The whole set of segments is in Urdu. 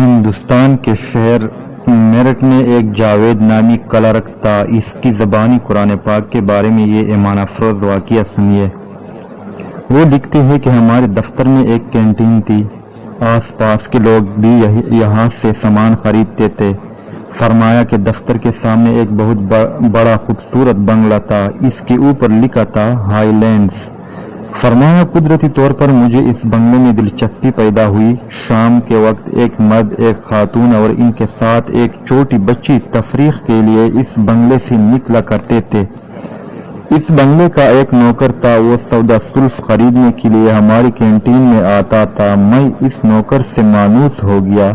ہندوستان کے شہر میرٹھ میں ایک جاوید نامی کلرک تھا۔ اس کی زبانی قرآن پاک کے بارے میں یہ ایمان افروز واقعہ سنیے۔ وہ لکھتے ہیں کہ ہمارے دفتر میں ایک کینٹین تھی، آس پاس کے لوگ بھی یہاں سے سامان خریدتے تھے۔ فرمایا کہ دفتر کے سامنے ایک بہت بڑا خوبصورت بنگلہ تھا، اس کے اوپر لکھا تھا ہائی لینڈز۔ فرمایا قدرتی طور پر مجھے اس بنگلے میں دلچسپی پیدا ہوئی۔ شام کے وقت ایک مرد، ایک خاتون اور ان کے ساتھ ایک چھوٹی بچی تفریح کے لیے اس بنگلے سے نکلا کرتے تھے۔ اس بنگلے کا ایک نوکر تھا، وہ سودا سلف خریدنے کے لیے ہماری کینٹین میں آتا تھا۔ میں اس نوکر سے مانوس ہو گیا،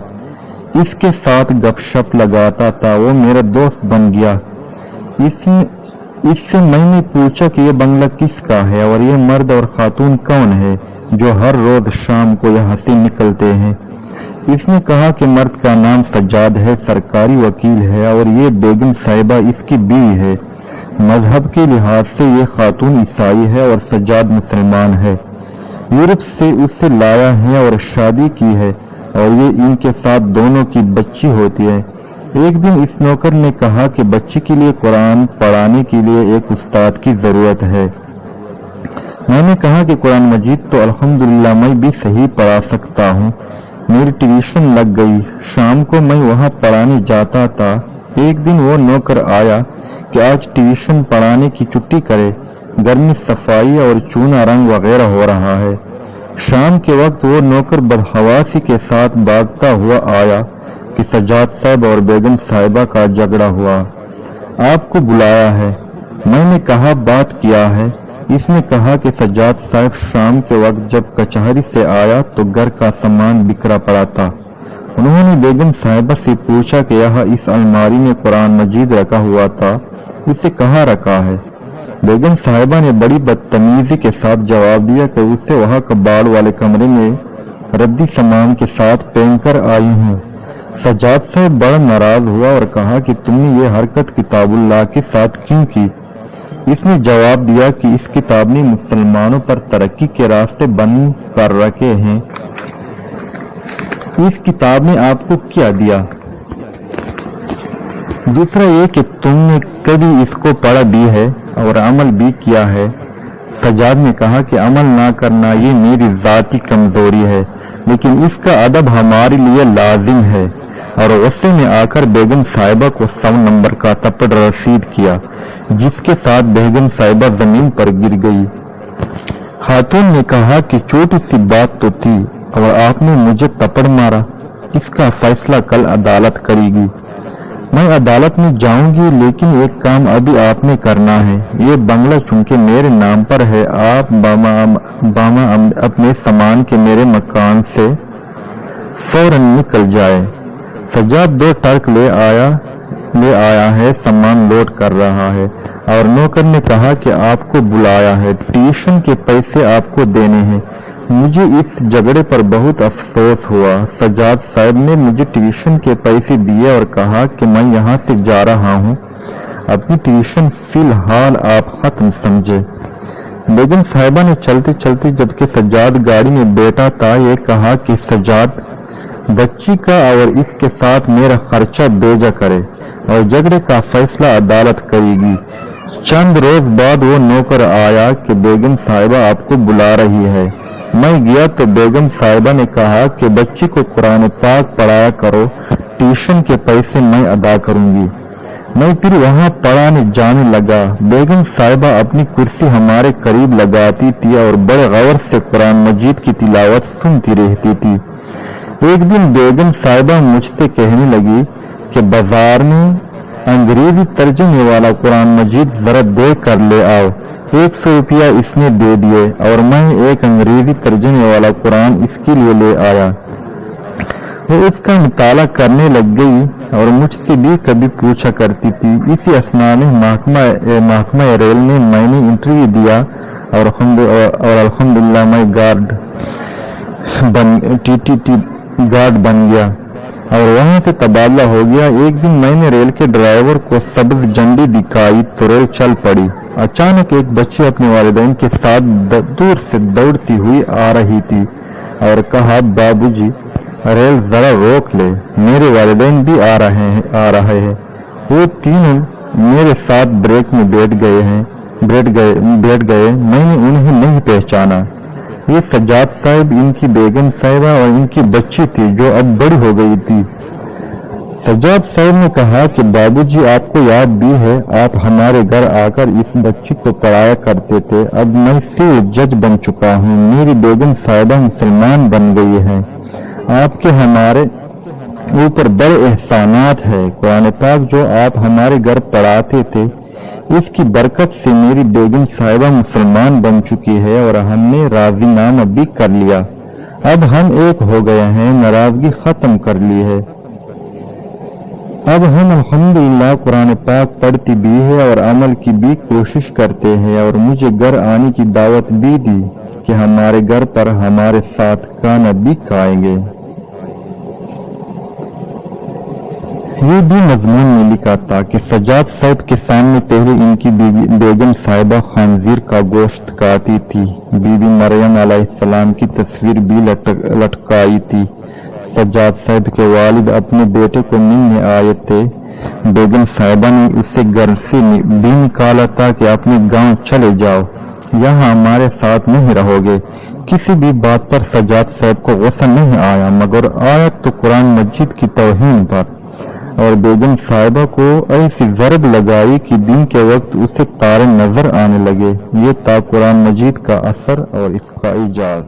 اس کے ساتھ گپ شپ لگاتا تھا، وہ میرا دوست بن گیا۔ اس سے میں نے پوچھا کہ یہ بنگلہ کس کا ہے اور یہ مرد اور خاتون کون ہے جو ہر روز شام کو یہاں سے نکلتے ہیں۔ اس نے کہا کہ مرد کا نام سجاد ہے، سرکاری وکیل ہے، اور یہ بیگم صاحبہ اس کی بیوی ہے۔ مذہب کے لحاظ سے یہ خاتون عیسائی ہے اور سجاد مسلمان ہے۔ یورپ سے اسے لایا ہے اور شادی کی ہے، اور یہ ان کے ساتھ دونوں کی بچی ہوتی ہے۔ ایک دن اس نوکر نے کہا کہ بچی کے لیے قرآن پڑھانے کے لیے ایک استاد کی ضرورت ہے۔ میں نے کہا کہ قرآن مجید تو الحمدللہ میں بھی صحیح پڑھا سکتا ہوں۔ میری ٹیوشن لگ گئی، شام کو میں وہاں پڑھانے جاتا تھا۔ ایک دن وہ نوکر آیا کہ آج ٹیوشن پڑھانے کی چھٹی کرے، گھر میں صفائی اور چونا رنگ وغیرہ ہو رہا ہے۔ شام کے وقت وہ نوکر بدحواسی کے ساتھ بھاگتا ہوا آیا کہ سجاد صاحب اور بیگم صاحبہ کا جھگڑا ہوا، آپ کو بلایا ہے۔ میں نے کہا بات کیا ہے؟ اس نے کہا کہ سجاد صاحب شام کے وقت جب کچہری سے آیا تو گھر کا سامان بکھرا پڑا تھا۔ انہوں نے بیگم صاحبہ سے پوچھا کہ یہاں اس الماری میں قرآن مجید رکھا ہوا تھا، اسے کہاں رکھا ہے؟ بیگم صاحبہ نے بڑی بدتمیزی کے ساتھ جواب دیا کہ اسے وہاں کباڑ والے کمرے میں ردی سامان کے ساتھ پھینک کر آئی ہوں۔ سجاد صاحب بڑا ناراض ہوا اور کہا کہ تم نے یہ حرکت کتاب اللہ کے ساتھ کیوں کی؟ اس نے جواب دیا کہ اس کتاب نے مسلمانوں پر ترقی کے راستے بند کر رکھے ہیں، اس کتاب نے آپ کو کیا دیا؟ دوسرا یہ کہ تم نے کبھی اس کو پڑھا بھی ہے اور عمل بھی کیا ہے؟ سجاد نے کہا کہ عمل نہ کرنا یہ میری ذاتی کمزوری ہے، لیکن اس کا ادب ہمارے لیے لازم ہے، اور غصے میں آ کر بیگم صاحبہ کو 100 نمبر کا تھپڑ رسید کیا، جس کے ساتھ بیگم صاحبہ زمین پر گر گئی۔ خاتون نے کہا کہ چھوٹی سی بات تو تھی اور آپ نے مجھے تھپڑ مارا، اس کا فیصلہ کل عدالت کرے گی۔ میں عدالت میں جاؤں گی، لیکن ایک کام ابھی آپ نے کرنا ہے۔ یہ بنگلہ چونکہ میرے نام پر ہے، آپ باما اپنے سامان کے میرے مکان سے فوراً نکل جائے۔ سجاد 2 ٹرک لے آیا ہے، سامان لوڈ کر رہا ہے، اور نوکر نے کہا کہ آپ کو بلایا ہے، ٹیوشن کے پیسے آپ کو دینے ہیں۔ مجھے اس جھگڑے پر بہت افسوس ہوا۔ سجاد صاحب نے مجھے ٹیوشن کے پیسے دیے اور کہا کہ میں یہاں سے جا رہا ہوں، اپنی ٹیوشن فی الحال آپ ختم سمجھے۔ بیگم صاحبہ نے چلتے چلتے جبکہ سجاد گاڑی میں بیٹھا تھا یہ کہا کہ سجاد بچی کا اور اس کے ساتھ میرا خرچہ بھیجا کرے، اور جھگڑے کا فیصلہ عدالت کرے گی۔ چند روز بعد وہ نوکر آیا کہ بیگم صاحبہ آپ کو بلا رہی ہے۔ میں گیا تو بیگم صاحبہ نے کہا کہ بچی کو قرآن پاک پڑھایا کرو، ٹیوشن کے پیسے میں ادا کروں گی۔ میں پھر وہاں پڑھانے جانے لگا۔ بیگم صاحبہ اپنی کرسی ہمارے قریب لگاتی تھی اور بڑے غور سے قرآن مجید کی تلاوت سنتی رہتی تھی۔ ایک دن بیگم صاحبہ مجھ سے کہنے لگی کہ بازار میں انگریزی ترجمے والا قرآن مجید ذرا دیکھ کر لے آؤ۔ 100 روپیہ اس نے دے دیے اور میں ایک انگریزی ترجمے والا قرآن اس کے لیے لے آیا۔ وہ اس کا مطالعہ کرنے لگ گئی اور مجھ سے بھی کبھی پوچھا کرتی تھی۔ اسی اثناء میں محکمہ ریل نے میں نے انٹرویو دیا اور الحمدللہ میں گارڈ بن گیا اور وہاں سے تبادلہ ہو گیا۔ ایک دن میں نے ریل کے ڈرائیور کو سبز جھنڈی دکھائی تو ریل چل پڑی۔ اچانک ایک بچی اپنے والدین کے ساتھ دور سے دوڑتی ہوئی آ رہی تھی اور کہا بابو جی ریل ذرا روک لے، میرے والدین بھی آ رہے ہیں۔ وہ تینوں میرے ساتھ بریک میں بیٹھ گئے، میں نے انہیں نہیں پہچانا۔ یہ سجاد صاحب ان کی بیگم صاحبہ اور ان کی بچی تھی جو اب بڑی ہو گئی تھی۔ سجاد صاحب نے کہا کہ بابو جی آپ کو یاد بھی ہے، آپ ہمارے گھر آ کر اس بچی کو پڑھایا کرتے تھے۔ اب میں سول جج بن چکا ہوں، میری بیگم صاحبہ مسلمان بن گئی ہے، آپ کے ہمارے اوپر بڑے احسانات ہیں۔ قرآن پاک جو آپ ہمارے گھر پڑھاتے تھے، اس کی برکت سے میری بیگم صاحبہ مسلمان بن چکی ہے اور ہم نے راضی نامہ بھی کر لیا، اب ہم ایک ہو گئے ہیں، ناراضگی ختم کر لی ہے۔ اب ہم الحمدللہ قرآن پاک پڑھتی بھی ہے اور عمل کی بھی کوشش کرتے ہیں، اور مجھے گھر آنے کی دعوت بھی دی کہ ہمارے گھر پر ہمارے ساتھ کھانا بھی کھائیں گے۔ یہ بھی مضمون میں لکھا تھا کہ سجاد صاحب کے سامنے پہلے ان کی بیگم صاحبہ خنزیر کا گوشت کھاتی تھی، بی بی مریم علیہ السلام کی تصویر بھی لٹکائی تھی۔ سجاد صاحب کے والد اپنے بیٹے کو ملنے آئے تھے، بیگم صاحبہ نے اسے گھر سے بھی نکالا تھا کہ اپنے گاؤں چلے جاؤ، یہاں ہمارے ساتھ نہیں رہو گے۔ کسی بھی بات پر سجاد صاحب کو غصہ نہیں آیا، مگر آیا تو قرآن مجید کی توہین پر، اور بیگم صاحبہ کو ایسی ضرب لگائی کہ دن کے وقت اسے تارے نظر آنے لگے۔ یہ تھا قرآن مجید کا اثر اور اس کا اعجاز۔